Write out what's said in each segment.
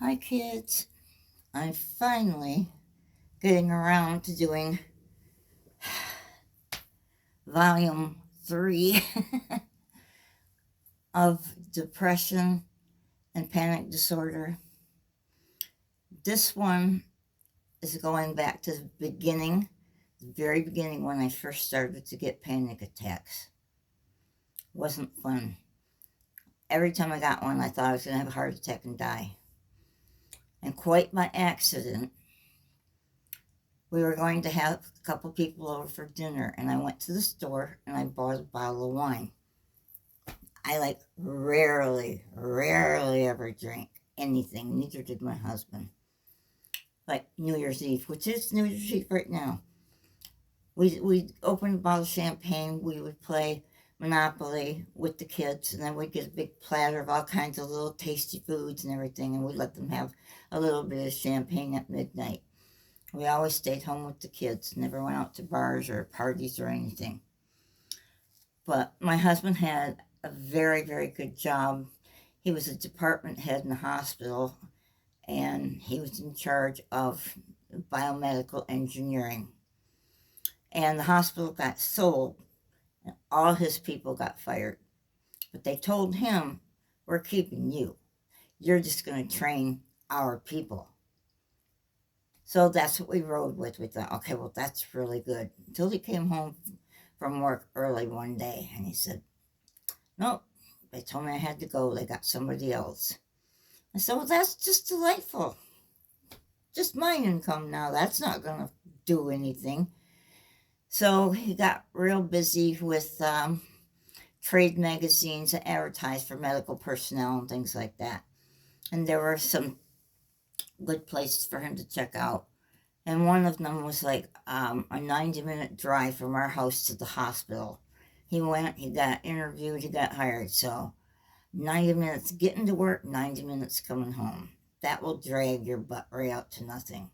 Hi, kids. I'm finally getting around to doing volume 3 of depression and panic disorder. This one is going back to the beginning, the very beginning when I first started to get panic attacks. Wasn't fun. Every time I got one, I thought I was going to have a heart attack and die. And quite by accident, we were going to have a couple people over for dinner, and I went to the store and I bought a bottle of wine. I rarely ever drink anything. Neither did my husband. Like New Year's Eve, which is New Year's Eve right now. We'd open a bottle of champagne. We would play Monopoly with the kids, and then we'd get a big platter of all kinds of little tasty foods and everything, and we'd let them have a little bit of champagne at midnight. We always stayed home with the kids, never went out to bars or parties or anything. But my husband had a very, very good job. He was a department head in the hospital, and he was in charge of biomedical engineering. And the hospital got sold, and all his people got fired. But they told him, "We're keeping you. You're just going to train our people." So that's what we rode with. We thought, okay, well, that's really good. Until he came home from work early one day and he said, "Nope, they told me I had to go. They got somebody else." I said, "Well, that's just delightful. Just my income now. That's not going to do anything." So he got real busy with trade magazines that advertised for medical personnel and things like that. And there were some good places for him to check out. And one of them was like a 90-minute drive from our house to the hospital. He went, he got interviewed, he got hired. So 90 minutes getting to work, 90 minutes coming home. That will drag your butt right out to nothing.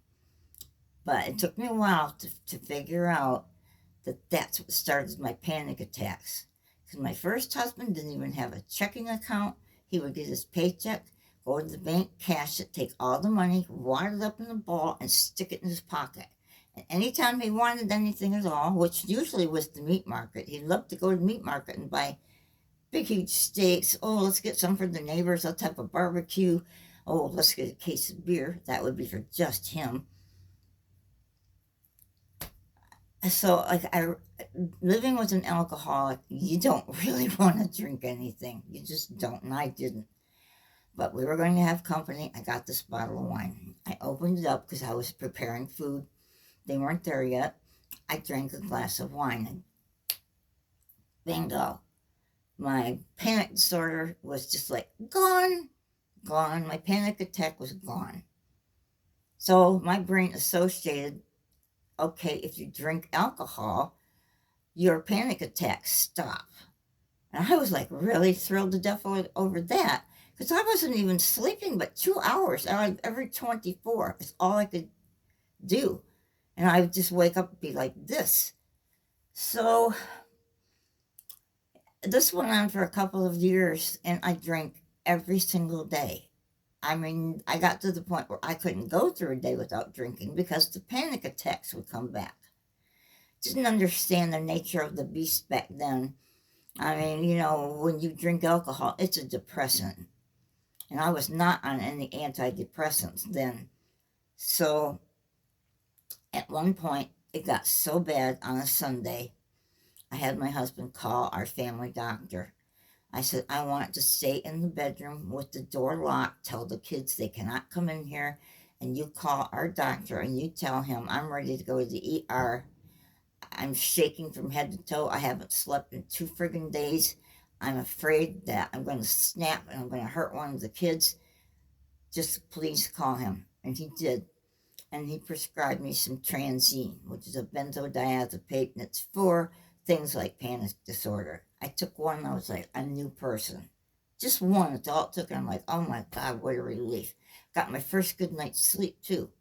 But it took me a while to figure out that that's what started my panic attacks. Because my first husband didn't even have a checking account. He would get his paycheck, go to the bank, cash it, take all the money, wad it up in a ball, and stick it in his pocket. And anytime he wanted anything at all, which usually was the meat market, he loved to go to the meat market and buy big, huge steaks. Oh, let's get some for the neighbors. Let's have a barbecue. Oh, let's get a case of beer. That would be for just him. So, living with an alcoholic, you don't really want to drink anything. You just don't, and I didn't. But we were going to have company. I got this bottle of wine. I opened it up because I was preparing food. They weren't there yet. I drank a glass of wine, and bingo. My panic disorder was just like gone, gone. My panic attack was gone. So my brain associated, okay, if you drink alcohol, your panic attacks stop. And I was like really thrilled to death over that because I wasn't even sleeping but 2 hours out of every 24. It's all I could do. And I would just wake up and be like this. So this went on for a couple of years, and I drank every single day. I mean, I got to the point where I couldn't go through a day without drinking because the panic attacks would come back. Didn't understand the nature of the beast back then. I mean, when you drink alcohol, it's a depressant. And I was not on any antidepressants then. So at one point, it got so bad on a Sunday, I had my husband call our family doctor. I said, "I want to stay in the bedroom with the door locked. Tell the kids they cannot come in here. And you call our doctor and you tell him I'm ready to go to the ER. I'm shaking from head to toe. I haven't slept in 2 friggin' days. I'm afraid that I'm going to snap and I'm going to hurt one of the kids. Just please call him." And he did. And he prescribed me some Transine, which is a benzodiazepate, and it's for things like panic disorder. I took one and I was like a new person. Just one, it's all it took. And I'm like, oh my God, what a relief. Got my first good night's sleep too.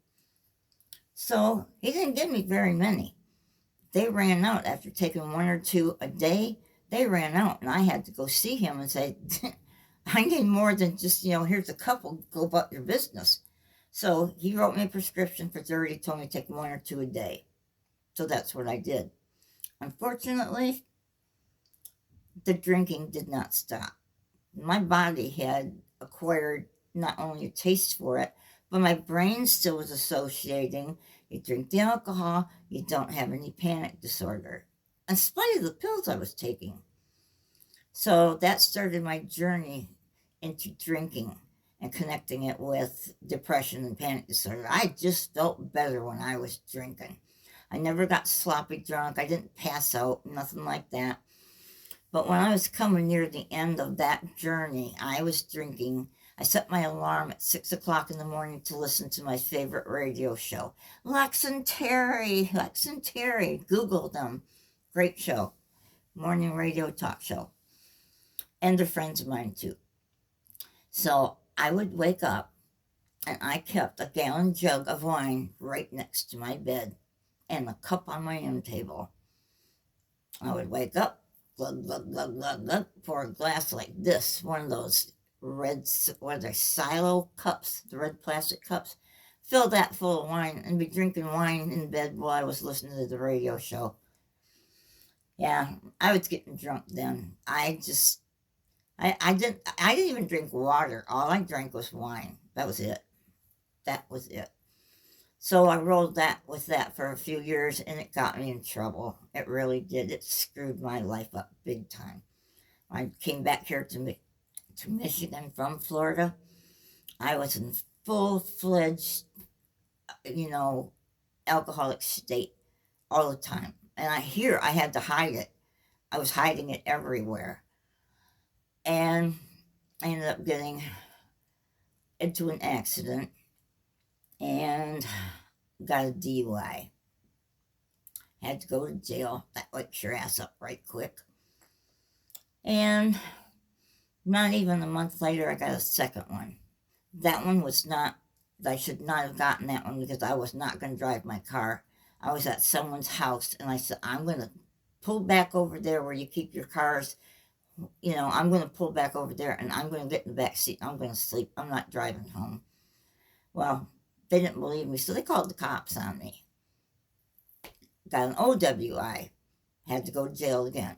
So he didn't give me very many. They ran out after taking one or two a day. They ran out, and I had to go see him and say, I need more than just, here's a couple, go about your business. So he wrote me a prescription for 30, told me to take one or two a day. So that's what I did. Unfortunately, the drinking did not stop. My body had acquired not only a taste for it, but my brain still was associating you drink the alcohol, you don't have any panic disorder, in spite of the pills I was taking. So that started my journey into drinking and connecting it with depression and panic disorder. I just felt better when I was drinking. I never got sloppy drunk. I didn't pass out, nothing like that. But when I was coming near the end of that journey, I was drinking. I set my alarm at 6 o'clock in the morning to listen to my favorite radio show, Lex and Terry. Lex and Terry. Google them. Great show. Morning radio talk show. And they're friends of mine too. So I would wake up and I kept a gallon jug of wine right next to my bed and a cup on my end table. I would wake up, glug, glug, glug, glug, glug, pour a glass like this, one of those red, what are they, silo cups, the red plastic cups, fill that full of wine and be drinking wine in bed while I was listening to the radio show. Yeah, I was getting drunk then. I didn't even drink water. All I drank was wine. That was it. That was it. So I rolled that with that for a few years and it got me in trouble. It really did. It screwed my life up big time. I came back here to Michigan from Florida. I was in full-fledged, you know, alcoholic state all the time. And I had to hide it. I was hiding it everywhere. And I ended up getting into an accident and got a DUI. Had to go to jail. That wakes your ass up right quick. And not even a month later, I got a second one. That one was not, I should not have gotten that one because I was not going to drive my car. I was at someone's house and I said, I'm going to pull back over there where you keep your cars. I'm going to pull back over there and I'm going to get in the back seat. I'm going to sleep. I'm not driving home. Well, they didn't believe me, so they called the cops on me. Got an OWI. Had to go to jail again.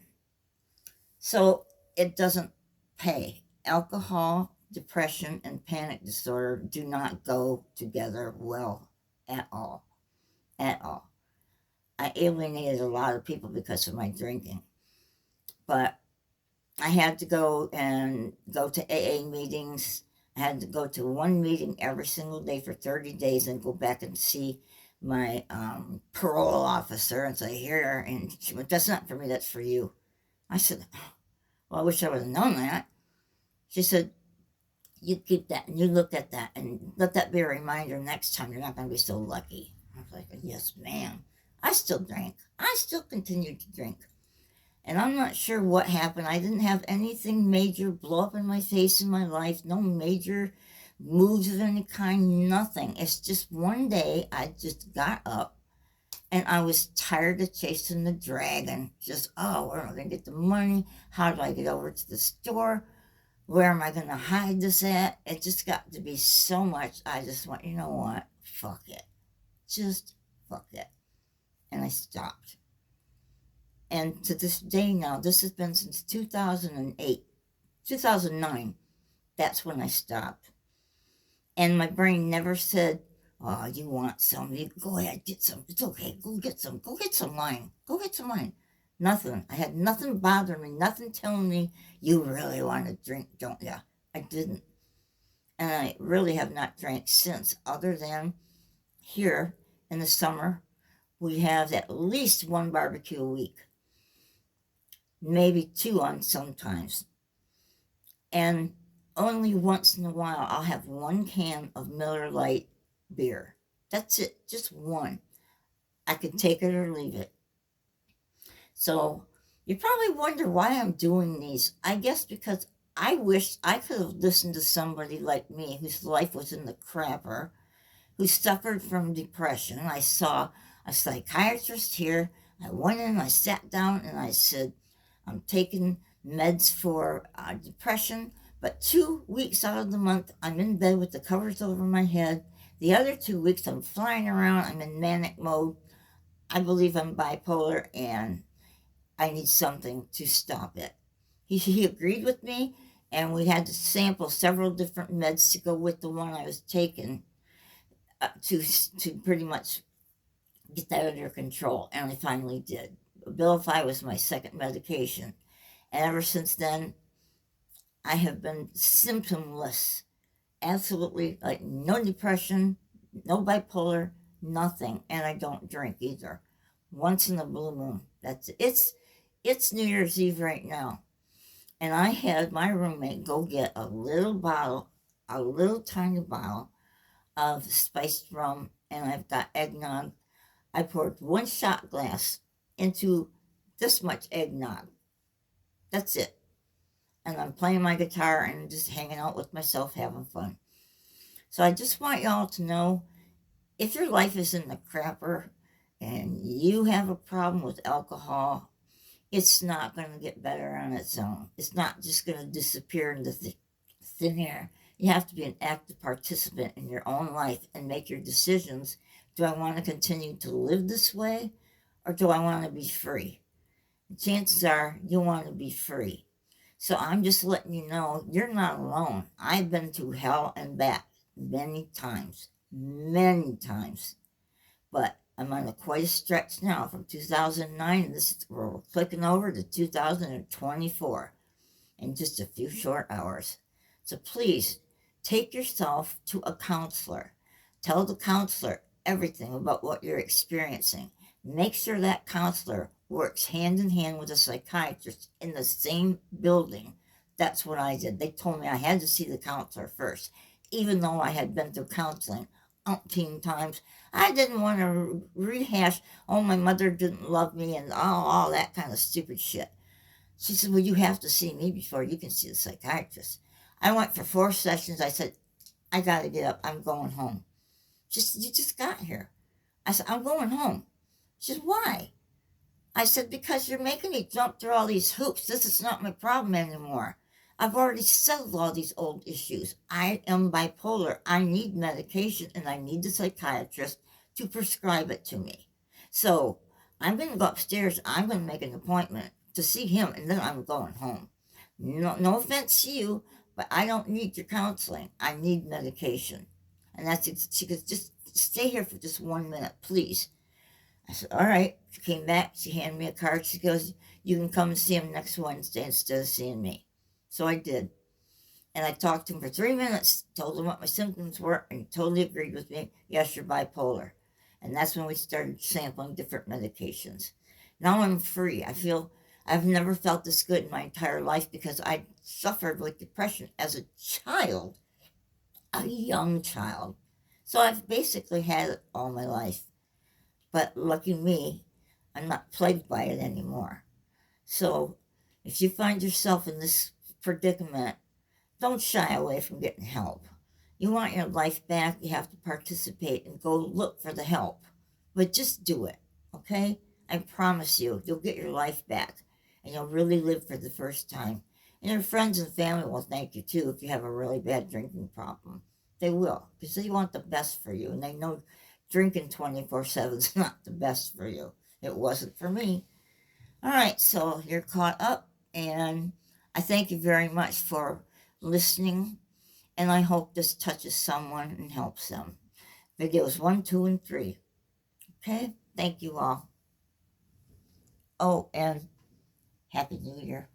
So it doesn't pay. Alcohol, depression, and panic disorder do not go together well at all. At all. I alienated a lot of people because of my drinking. But I had to go to AA meetings. I had to go to one meeting every single day for 30 days and go back and see my parole officer and say, here, and she went, that's not for me, that's for you. I said, well, I wish I would have known that. She said, you keep that and you look at that and let that be a reminder next time you're not going to be so lucky. I was like, yes, ma'am. I still drank. I still continued to drink. And I'm not sure what happened. I didn't have anything major blow up in my face in my life. No major moves of any kind, nothing. It's just one day I just got up and I was tired of chasing the dragon. Just, where am I going to get the money? How do I get over to the store? Where am I going to hide this at? It just got to be so much. I just went, you know what? Fuck it. Just fuck it. And I stopped. And to this day now, this has been since 2009, that's when I stopped. And my brain never said, oh, you want some, you go ahead, get some, it's okay, go get some wine, go get some wine. Nothing. I had nothing bothering me, nothing telling me, you really want to drink, don't you? I didn't. And I really have not drank since, other than here in the summer, we have at least one barbecue a week. Maybe two on sometimes. And only once in a while I'll have one can of Miller Lite beer. That's it, just one. I can take it or leave it. So you probably wonder why I'm doing these. I guess because I wish I could have listened to somebody like me whose life was in the crapper, who suffered from depression. I saw a psychiatrist here. I went in, I sat down, and I said, I'm taking meds for depression, But 2 weeks out of the month, I'm in bed with the covers over my head. The other 2 weeks, I'm flying around. I'm in manic mode. I believe I'm bipolar and I need something to stop it. He agreed with me, and we had to sample several different meds to go with the one I was taking to pretty much get that under control. And I finally did. Abilify was my second medication. And ever since then, I have been symptomless. Absolutely, like no depression, no bipolar, nothing. And I don't drink either. Once in a blue moon. That's it. It's New Year's Eve right now. And I had my roommate go get a little bottle, a little tiny bottle of spiced rum, and I've got eggnog. I poured one shot glass into this much eggnog. That's it. And I'm playing my guitar and just hanging out with myself, having fun. So I just want y'all to know, if your life is in the crapper and you have a problem with alcohol, it's not going to get better on its own. It's not just going to disappear into thin air. You have to be an active participant in your own life and make your decisions. Do I want to continue to live this way, or do I want to be free? Chances are you want to be free. So I'm just letting you know you're not alone. I've been through hell and back many times, many times. But I'm on quite a stretch now from 2009, and we're clicking over to 2024 in just a few short hours. So please take yourself to a counselor. Tell the counselor everything about what you're experiencing. Make sure that counselor works hand in hand with a psychiatrist in the same building. That's what I did. They told me I had to see the counselor first, even though I had been through counseling umpteen times. I didn't want to rehash, oh, my mother didn't love me and all that kind of stupid shit. She said, well, you have to see me before you can see the psychiatrist. I went for 4 sessions. I said, I got to get up. I'm going home. You just got here. I said, I'm going home. She said, why? I said, because you're making me jump through all these hoops. This is not my problem anymore. I've already settled all these old issues. I am bipolar. I need medication, and I need the psychiatrist to prescribe it to me. So I'm going to go upstairs. I'm going to make an appointment to see him, and then I'm going home. No offense to you, but I don't need your counseling. I need medication. And she goes, just stay here for just 1 minute, please. I said, all right. She came back. She handed me a card. She goes, you can come and see him next Wednesday instead of seeing me. So I did. And I talked to him for 3 minutes, told him what my symptoms were, and he totally agreed with me. Yes, you're bipolar. And that's when we started sampling different medications. Now I'm free. I've never felt this good in my entire life because I suffered with depression as a child, a young child. So I've basically had it all my life. But lucky me, I'm not plagued by it anymore. So if you find yourself in this predicament, don't shy away from getting help. You want your life back, you have to participate and go look for the help. But just do it, okay? I promise you'll get your life back and you'll really live for the first time. And your friends and family will thank you too if you have a really bad drinking problem. They will, because they want the best for you, and they know drinking 24/7 is not the best for you. It wasn't for me. All right, so you're caught up, and I thank you very much for listening, and I hope this touches someone and helps them. Videos 1, 2, and 3. Okay, thank you all. Oh, and Happy New Year.